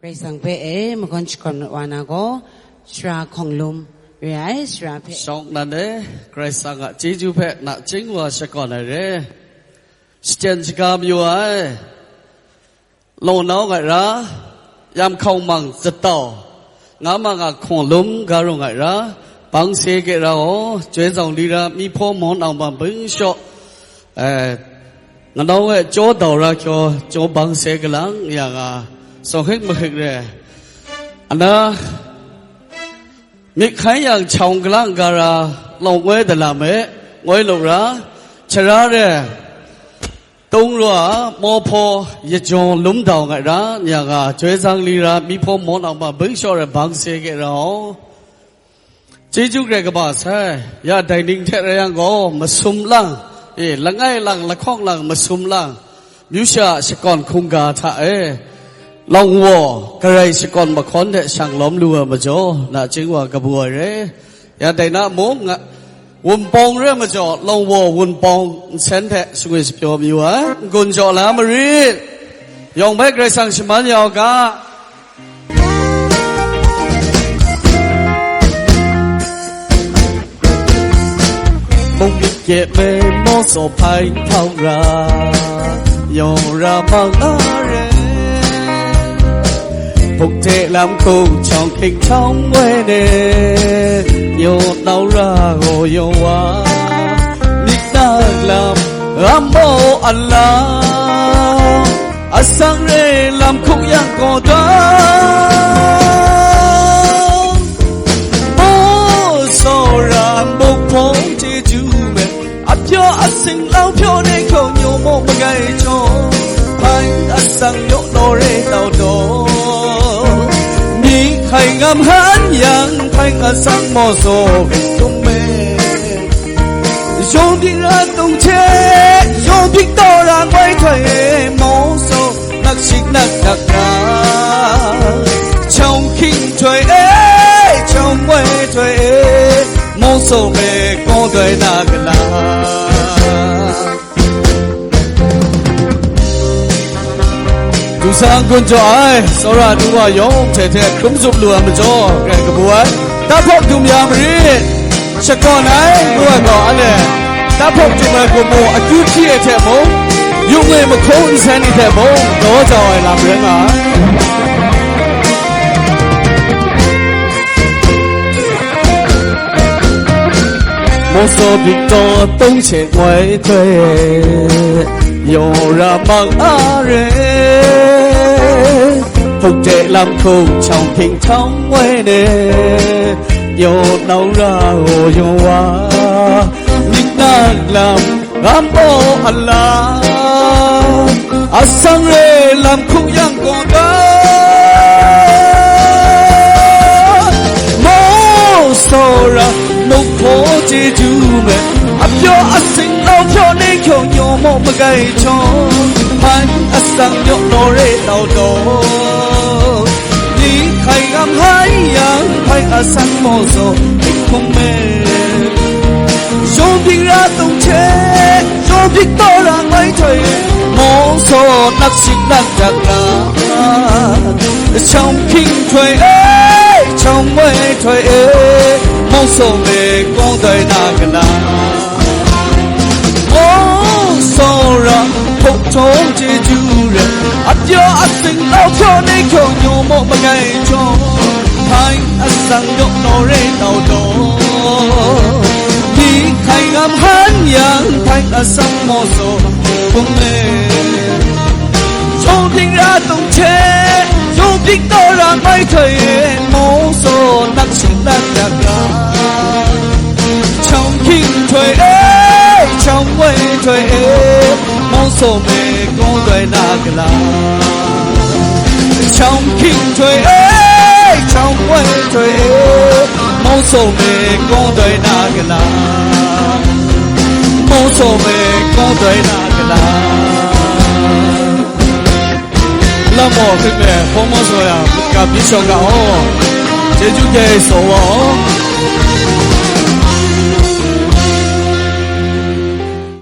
Grace pe ma kon chikon wana go shra konglum rai shra pe song na ne Grace nga jeju phe na chingwa shakon na re sten chika myo ai lo nao ga ra yam khong mang zataw nga ma nga konglum ga ro ga ra bang se ke ra o chwe song li ra mi pho mon naw ma bing sho nga nao ge jo daw ra kyo jo bang se ke lang ya ga so hik ma hik re ana mi khai yang chong glang ga ra long we da la me ngoi lo ra chara re tong ro mo pho ye jon lum daw ga ra nya ga chwe sang li ra mi pho mon naw ma bing sho re bang se ke ra o chế chú cái bà sai ya đại ninh thế này anh có mà sum lang là ngay lang là khóc lang mà sum lang nếu sao sẽ còn không gà thà lòng wo cái này sẽ còn mà khốn để sang lóm lùa mà cho là chính là cái bùa đấy ya đại na muốn ngạ quân bong đấy mà cho lòng wo quân bong sen thế suy nghĩ cho nhiều á quân cho là mà đi dùng mấy cái sang xem bao nhiêu cả mong biết kể về mô số phải thao ra dầu ra bằng are phục thể làm khâu trong kinh trong quê đề nhiều đau ra hồ yêu quá nít ta làm ám mô Allah asang re làm khúc yang có đó mô số ra một phố yo asing lao pyo ne ko nyo mo magai cho anh asang yo no re tao do ni khai ngam han yang thanh asang mo so tum me yo đi ra tung che yo biết to ra quay thầy mo so nắc xích nắc nắc ra trong kinh trời trong quay trời mo so me con đời na cái la dù sang quân cho ai sau ra đúng là giống thể thể cũng giúp lừa mình cho cái buổi ta phụng chung nhà mình sẽ còn ấy đua có anh này ta phụng chung là của mùa cứ chia thể bố dùng người mà không xem đi thể bố đó rồi làm việc à một số việc to tung trên ngoài thuê yo ra bằng are phục thể làm khâu trong kinh trong quê đề yo nấu ra hồ yo wa nít na làm ám mô Allah asang re làm khúc yang còn đó mô so ra một phố chế chú mẹ áp yo asing lao pyo ne kyo nyo mo magai cho han asang yo no re tao do ni khai ngam hai yang khai asang mo so không mê yo đi ra tung che yo biết to là mấy thầy mo so nắc xích nắc chặt ra trong kinh thầy trong mấy thầy mo so me con đời na cái la so ra phục trốn chế chú re áp yo asing lao pyo ne kyo nyo mo magai cho thanh asang yo no re tao do ni khai ngam han yang thanh asang mo so không mê cho tình ra tung che cho biết to ra mấy thầy mo so nắc xích nắc nắc ra trong kinh trời trong quê trời mong số mê con đời na cái la trong kinh trời trong quê trời mong số mê con đời na cái la mong số mê con đời na cái la la mò cái mẹ phong mong số ya cả biết sao cả ô chế chú kê số ô